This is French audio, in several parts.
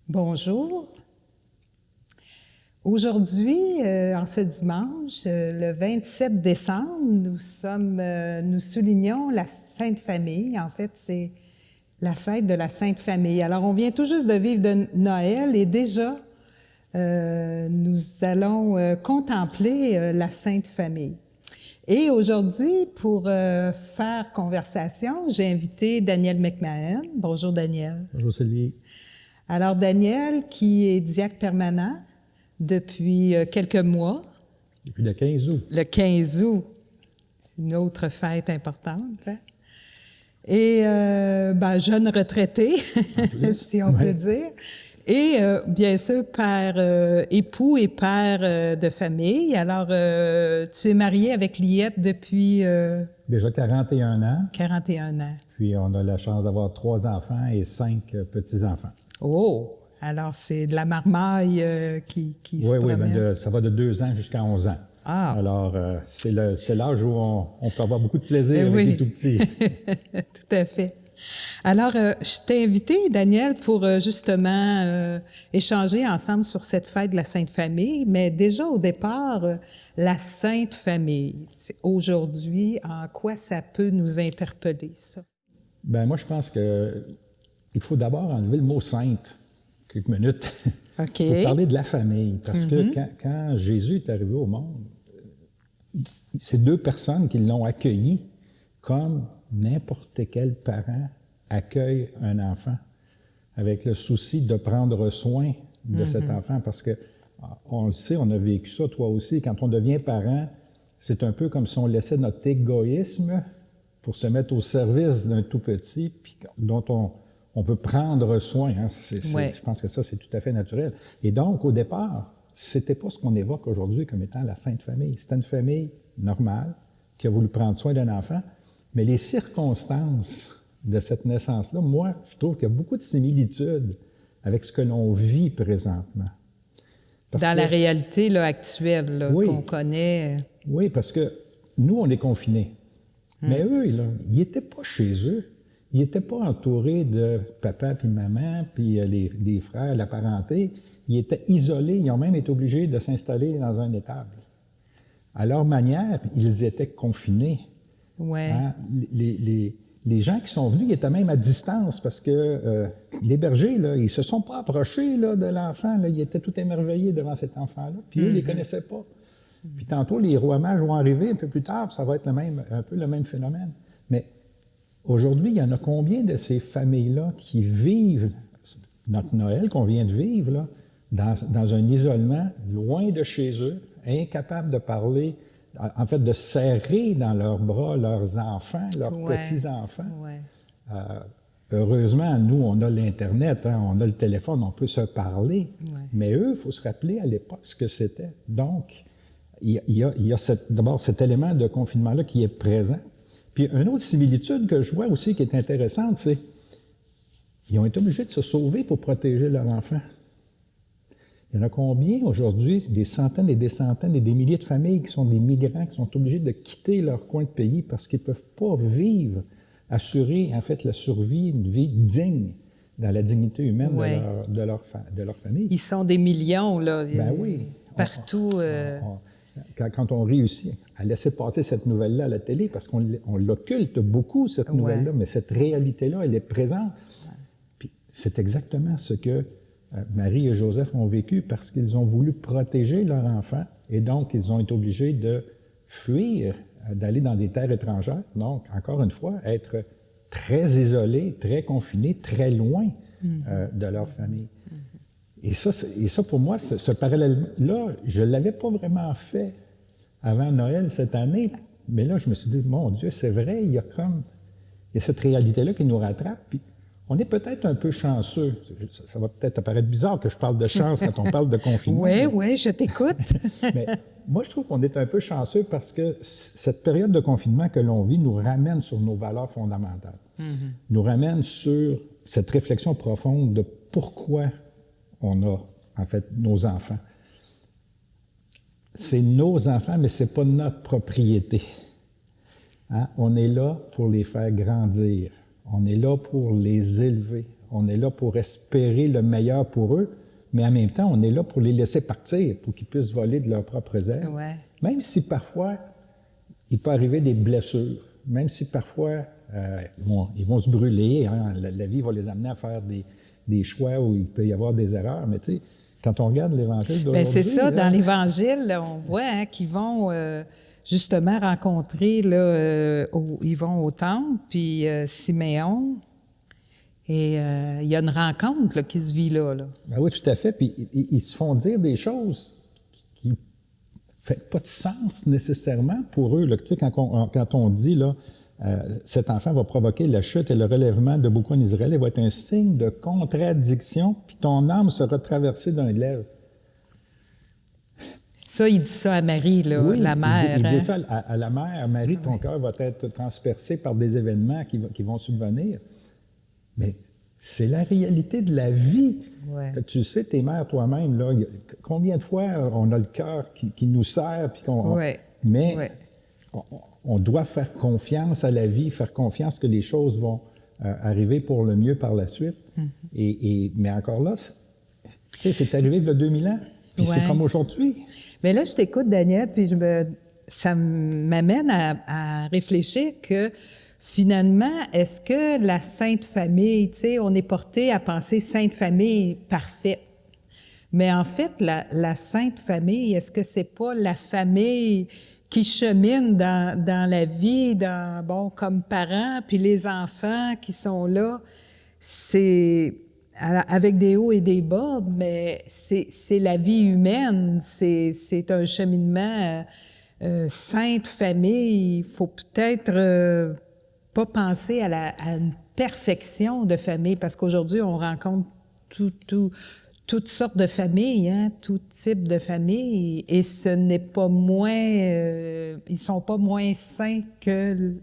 Bonjour. Aujourd'hui, en ce dimanche, le 27 décembre, nous soulignons la Sainte Famille. En fait, c'est la fête de la Sainte Famille. Alors, on vient tout juste de vivre de Noël et déjà, nous allons contempler la Sainte Famille. Et aujourd'hui, pour faire conversation, j'ai invité Daniel McMahon. Bonjour, Daniel. Bonjour, Sylvie. Alors, Daniel, qui est diacre permanent depuis quelques mois. Depuis le 15 août. Le 15 août, une autre fête importante. Hein? Et jeune retraité, si on peut dire. Et bien sûr, père, époux et père de famille. Alors, tu es marié avec Liette depuis... Déjà 41 ans. 41 ans. Puis on a la chance d'avoir 3 enfants et 5 petits-enfants. Oh! Alors, c'est de la marmaille qui se promène. Oui, ça va de 2 ans jusqu'à 11 ans. Ah! Alors, c'est l'âge où on peut avoir beaucoup de plaisir avec les tout-petits. Tout à fait. Alors, je t'ai invité, Daniel, pour justement échanger ensemble sur cette fête de la Sainte Famille. Mais déjà, au départ, la Sainte Famille, aujourd'hui, en quoi ça peut nous interpeller, ça? Bien, moi, je pense qu'il faut d'abord enlever le mot « sainte ». Quelques minutes. OK. Il faut parler de la famille. Parce que quand Jésus est arrivé au monde, c'est 2 personnes qui l'ont accueilli comme n'importe quel parent accueille un enfant, avec le souci de prendre soin de cet enfant. Parce que, on le sait, on a vécu ça, toi aussi, quand on devient parent, c'est un peu comme si on laissait notre égoïsme pour se mettre au service d'un tout petit, puis dont on veut prendre soin. Hein. Je pense que ça, c'est tout à fait naturel. Et donc, au départ, c'était pas ce qu'on évoque aujourd'hui comme étant la Sainte Famille. C'était une famille normale qui a voulu prendre soin d'un enfant, mais les circonstances de cette naissance-là, moi, je trouve qu'il y a beaucoup de similitudes avec ce que l'on vit présentement. Dans la réalité là, actuelle là, qu'on connaît. Oui, parce que nous, on est confinés. Mais eux, là, ils n'étaient pas chez eux. Ils n'étaient pas entourés de papa puis maman, puis des frères, la parenté. Ils étaient isolés. Ils ont même été obligés de s'installer dans un étable. À leur manière, ils étaient confinés. Ouais. Hein? Les gens qui sont venus, ils étaient même à distance parce que les bergers, là, ils se sont pas approchés là, de l'enfant. Là. Ils étaient tout émerveillés devant cet enfant-là. Puis eux, ils ne les connaissaient pas. Puis tantôt, les rois mages vont arriver un peu plus tard, puis ça va être un peu le même phénomène. Mais aujourd'hui, il y en a combien de ces familles-là qui vivent notre Noël qu'on vient de vivre, là, dans un isolement, loin de chez eux, incapables de parler, en fait, de serrer dans leurs bras leurs enfants, leurs petits-enfants. Ouais. Heureusement, nous, on a l'Internet, hein, on a le téléphone, on peut se parler. Ouais. Mais eux, il faut se rappeler à l'époque ce que c'était. Donc, il y a d'abord cet élément de confinement-là qui est présent. Puis, une autre similitude que je vois aussi qui est intéressante, c'est qu'ils ont été obligés de se sauver pour protéger leur enfant. Il y en a combien aujourd'hui, des centaines et des centaines et des milliers de familles qui sont des migrants, qui sont obligés de quitter leur coin de pays parce qu'ils ne peuvent pas vivre, assurer en fait la survie, une vie digne, dans la dignité humaine de leur famille. Ils sont des millions, là. Ben oui. Partout. Quand on réussit à laisser passer cette nouvelle-là à la télé, parce qu'on l'occulte beaucoup, cette nouvelle-là, mais cette réalité-là, elle est présente. Puis c'est exactement ce que Marie et Joseph ont vécu parce qu'ils ont voulu protéger leur enfant et donc ils ont été obligés de fuir, d'aller dans des terres étrangères. Donc, encore une fois, être très isolés, très confinés, très loin de leur famille. Et ça, pour moi, ce parallèle-là, je ne l'avais pas vraiment fait avant Noël cette année, mais là, je me suis dit, mon Dieu, c'est vrai, il y a cette réalité-là qui nous rattrape, puis on est peut-être un peu chanceux. Ça va peut-être apparaître bizarre que je parle de chance quand on parle de confinement. Oui, je t'écoute. Mais moi, je trouve qu'on est un peu chanceux parce que cette période de confinement que l'on vit nous ramène sur nos valeurs fondamentales, nous ramène sur cette réflexion profonde de pourquoi on a, en fait, nos enfants. C'est nos enfants, mais ce n'est pas notre propriété. Hein? On est là pour les faire grandir. On est là pour les élever. On est là pour espérer le meilleur pour eux, mais en même temps, on est là pour les laisser partir, pour qu'ils puissent voler de leurs propres ailes. Ouais. Même si parfois, il peut arriver des blessures, même si parfois, ils vont se brûler, hein? La vie va les amener à faire des choix où il peut y avoir des erreurs, mais tu sais, quand on regarde l'Évangile d'aujourd'hui... Bien, c'est ça, là, dans l'Évangile, là, on voit hein, qu'ils vont justement rencontrer, là, ils vont au temple, puis Siméon, et il y a une rencontre là, qui se vit là. Ben oui, tout à fait, puis ils se font dire des choses qui ne font pas de sens nécessairement pour eux. Là. Tu sais, quand on dit, là, cet enfant va provoquer la chute et le relèvement de beaucoup en Israël, il va être un signe de contradiction, puis ton âme sera traversée d'un glaive. Ça, il dit ça à Marie, là, Oui, la mère. il dit hein? ça à la mère. Marie, ton cœur va être transpercé par des événements qui vont subvenir. Mais c'est la réalité de la vie. Ouais. Tu sais, t'es mère toi-même, là, combien de fois on a le cœur qui nous serre, puis mais on doit faire confiance à la vie, faire confiance que les choses vont arriver pour le mieux par la suite. Mais encore là, c'est arrivé il y a 2000 ans, puis c'est comme aujourd'hui. Mais là, je t'écoute, Daniel, puis ça m'amène à réfléchir que finalement, est-ce que la Sainte Famille, tu sais, on est porté à penser Sainte Famille parfaite. Mais en fait, la Sainte Famille, est-ce que c'est pas la famille qui chemine dans la vie, comme parents, puis les enfants qui sont là, c'est avec des hauts et des bas, mais c'est la vie humaine, c'est un cheminement Sainte Famille. Il faut peut-être pas penser à une perfection de famille, parce qu'aujourd'hui, on rencontre toutes sortes de familles, hein, tout type de famille, et ce n'est pas moins... ils sont pas moins saints que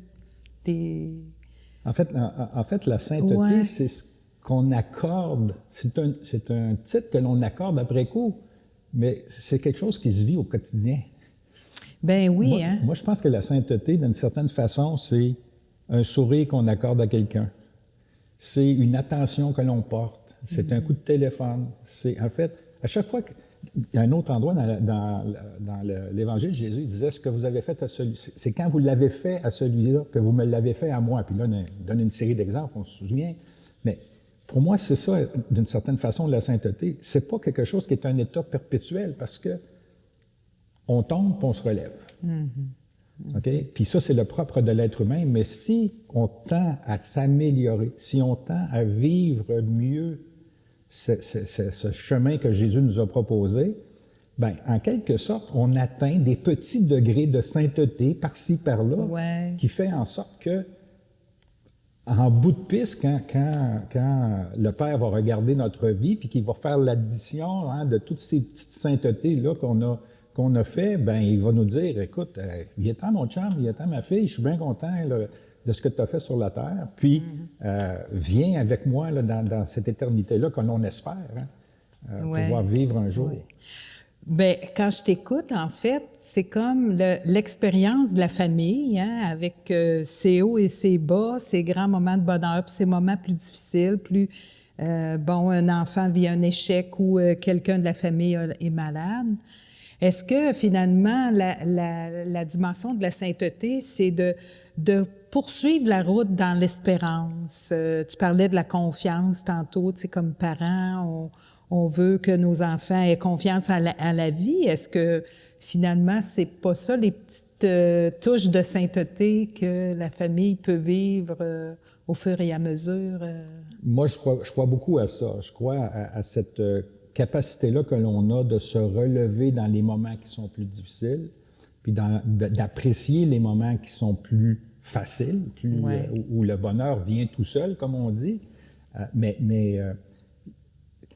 des... En fait, la sainteté, c'est ce qu'on accorde. C'est un titre que l'on accorde après coup, mais c'est quelque chose qui se vit au quotidien. Ben oui, hein? Moi, je pense que la sainteté, d'une certaine façon, c'est un sourire qu'on accorde à quelqu'un. C'est une attention que l'on porte. C'est un coup de téléphone. C'est, en fait, à chaque fois que... Il y a un autre endroit dans l'Évangile, Jésus disait, ce que vous avez fait à celui... C'est quand vous l'avez fait à celui-là que vous me l'avez fait à moi. Puis là, il donne une série d'exemples, on se souvient. Mais pour moi, c'est ça, d'une certaine façon, la sainteté. C'est pas quelque chose qui est un état perpétuel, parce que on tombe, puis on se relève. Okay? Puis ça, c'est le propre de l'être humain, mais si on tend à s'améliorer, si on tend à vivre mieux ce chemin que Jésus nous a proposé, bien, en quelque sorte, on atteint des petits degrés de sainteté par-ci, par-là, qui fait en sorte que, en bout de piste, quand le Père va regarder notre vie, puis qu'il va faire l'addition hein, de toutes ces petites saintetés-là qu'on a fait, ben il va nous dire, écoute, viens-t'en mon chum, viens-t'en ma fille, je suis bien content là, de ce que tu as fait sur la terre, puis viens avec moi là, dans cette éternité-là que l'on espère pouvoir vivre un jour. Bien, quand je t'écoute, en fait, c'est comme l'expérience de la famille, hein, avec ses hauts et ses bas, ses grands moments de bonheur, puis ses moments plus difficiles, un enfant vit un échec ou quelqu'un de la famille est malade. Est-ce que, finalement, la dimension de la sainteté, c'est de poursuivre la route dans l'espérance? Tu parlais de la confiance tantôt, tu sais, comme parents, on veut que nos enfants aient confiance à la vie. Est-ce que, finalement, c'est pas ça, les petites touches de sainteté que la famille peut vivre au fur et à mesure? Moi, je crois beaucoup à ça. Je crois à cette capacité-là que l'on a de se relever dans les moments qui sont plus difficiles, puis d'apprécier les moments qui sont plus faciles, où le bonheur vient tout seul, comme on dit. Mais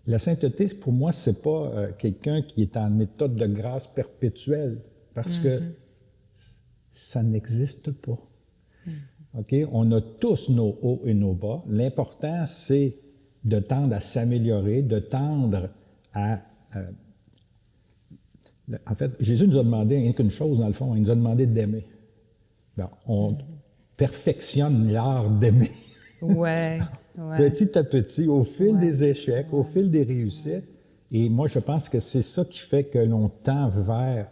la sainteté, pour moi, c'est pas quelqu'un qui est en état de grâce perpétuelle, parce que ça n'existe pas. OK? On a tous nos hauts et nos bas. L'important, c'est de tendre à s'améliorer, de tendre à... en fait, Jésus nous a demandé rien qu'une chose, dans le fond, il nous a demandé d'aimer. Bon, perfectionne l'art d'aimer. Ouais, ouais. Petit à petit, au fil des échecs, au fil des réussites. Et moi, je pense que c'est ça qui fait que l'on tend vers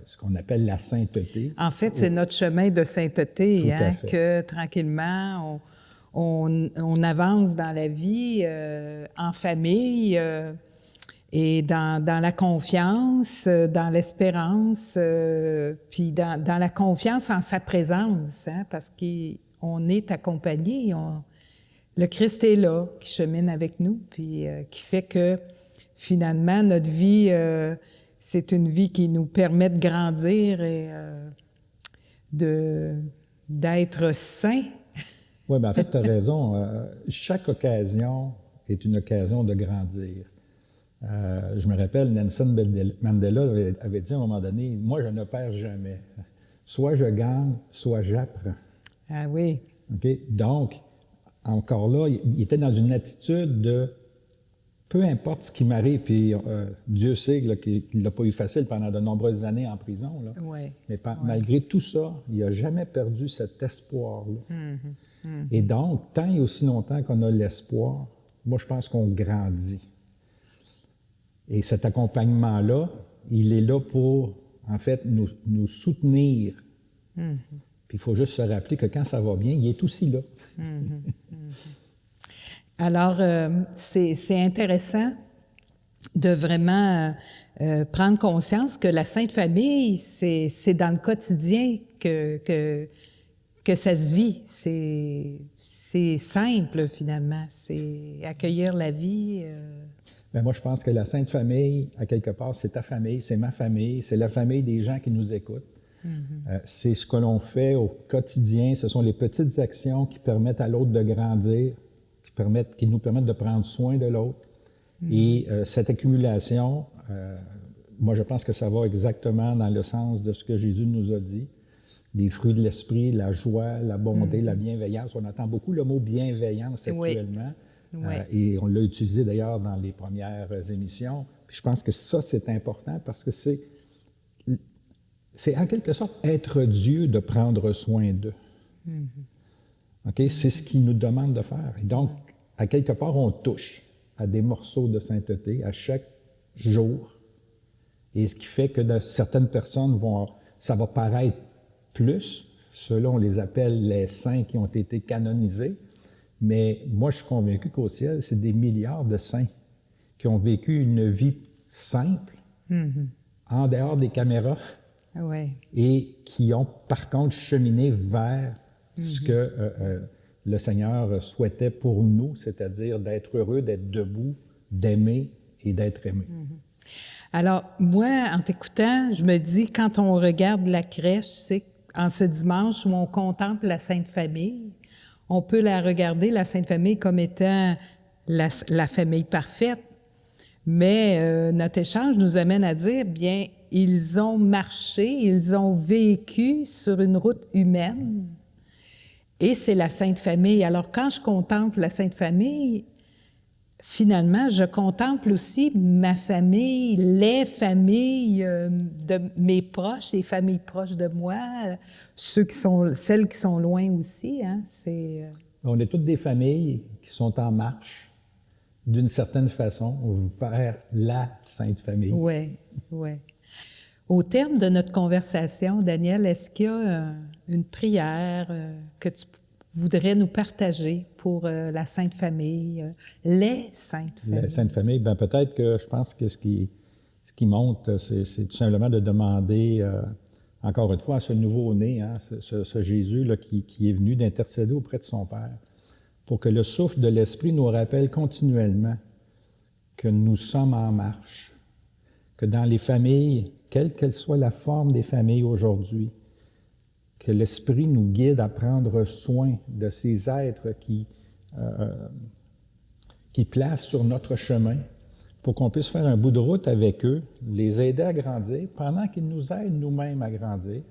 ce qu'on appelle la sainteté. En fait, c'est notre chemin de sainteté, Tout à hein, fait. que tranquillement, on avance dans la vie en famille et dans la confiance, dans l'espérance, puis dans la confiance en sa présence, hein, parce qu'on est accompagné. Le Christ est là, qui chemine avec nous, puis qui fait que finalement, notre vie, c'est une vie qui nous permet de grandir et d'être saints. Oui, bien en fait, tu as raison. Chaque occasion est une occasion de grandir. Je me rappelle, Nelson Mandela avait dit à un moment donné, « Moi, je ne perds jamais. Soit je gagne, soit j'apprends. » Ah oui. OK? Donc, encore là, il était dans une attitude de peu importe ce qui m'arrive, puis Dieu sait là, qu'il ne l'a pas eu facile pendant de nombreuses années en prison. Là. Ouais. Mais malgré tout ça, il n'a jamais perdu cet espoir-là. Et donc, tant et aussi longtemps qu'on a l'espoir, moi, je pense qu'on grandit. Et cet accompagnement-là, il est là pour, en fait, nous soutenir. Puis il faut juste se rappeler que quand ça va bien, il est aussi là. Alors, c'est intéressant de vraiment prendre conscience que la Sainte Famille, c'est dans le quotidien que ça se vit. C'est simple, finalement. C'est accueillir la vie. Bien, moi, je pense que la Sainte Famille, à quelque part, c'est ta famille, c'est ma famille, c'est la famille des gens qui nous écoutent. C'est ce que l'on fait au quotidien. Ce sont les petites actions qui permettent à l'autre de grandir, qui nous permettent de prendre soin de l'autre. Et cette accumulation, moi, je pense que ça va exactement dans le sens de ce que Jésus nous a dit. Les fruits de l'esprit, la joie, la bonté, la bienveillance. On entend beaucoup le mot bienveillance actuellement. Oui. Et on l'a utilisé d'ailleurs dans les premières émissions. Puis je pense que ça, c'est important parce que c'est en quelque sorte être Dieu de prendre soin d'eux. Okay? C'est ce qu'il nous demande de faire. Et donc, à quelque part, on touche à des morceaux de sainteté à chaque jour. Et ce qui fait que certaines personnes ça va paraître plus. Ceux-là, on les appelle les saints qui ont été canonisés. Mais moi, je suis convaincu qu'au ciel, c'est des milliards de saints qui ont vécu une vie simple, en dehors des caméras, et qui ont, par contre, cheminé vers ce que le Seigneur souhaitait pour nous, c'est-à-dire d'être heureux, d'être debout, d'aimer et d'être aimé. Alors, moi, en t'écoutant, je me dis, quand on regarde la crèche, tu sais, en ce dimanche où on contemple la Sainte Famille, on peut la regarder, la Sainte Famille, comme étant la famille parfaite. Mais notre échange nous amène à dire, bien, ils ont marché, ils ont vécu sur une route humaine. Et c'est la Sainte Famille. Alors, quand je contemple la Sainte Famille, finalement, je contemple aussi ma famille, les familles de mes proches, les familles proches de moi, celles qui sont loin aussi. Hein, On est toutes des familles qui sont en marche, d'une certaine façon, vers la Sainte Famille. Oui, oui. Au terme de notre conversation, Daniel, est-ce qu'il y a une prière que tu voudrais nous partager pour la Sainte Famille, les Saintes Familles? Les Saintes Familles, bien peut-être que je pense que ce qui monte, c'est tout simplement de demander, encore une fois, à ce nouveau-né, hein, ce Jésus là, qui est venu d'intercéder auprès de son Père, pour que le souffle de l'Esprit nous rappelle continuellement que nous sommes en marche, que dans les familles, quelle qu'elle soit la forme des familles aujourd'hui, que l'Esprit nous guide à prendre soin de ces êtres qui placent sur notre chemin pour qu'on puisse faire un bout de route avec eux, les aider à grandir pendant qu'ils nous aident nous-mêmes à grandir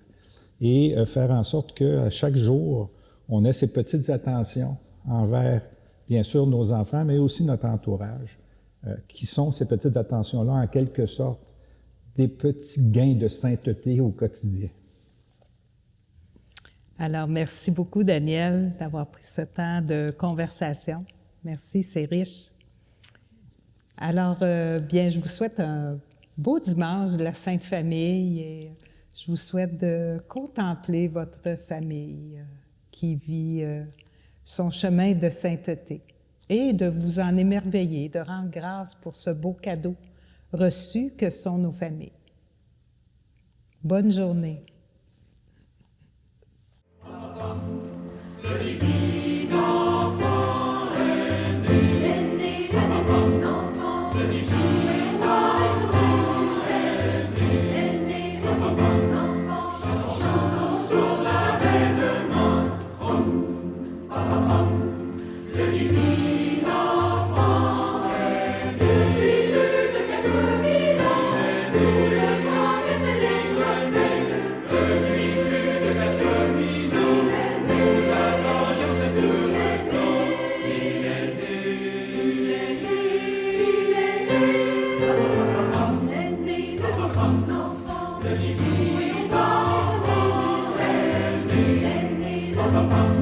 et faire en sorte qu'à chaque jour, on ait ces petites attentions envers, bien sûr, nos enfants, mais aussi notre entourage, qui sont ces petites attentions-là, en quelque sorte, des petits gains de sainteté au quotidien. Alors, merci beaucoup, Daniel, d'avoir pris ce temps de conversation. Merci, c'est riche. Alors, bien, je vous souhaite un beau dimanche de la Sainte Famille et je vous souhaite de contempler votre famille qui vit son chemin de sainteté et de vous en émerveiller, de rendre grâce pour ce beau cadeau reçu que sont nos familles. Bonne journée. Papa.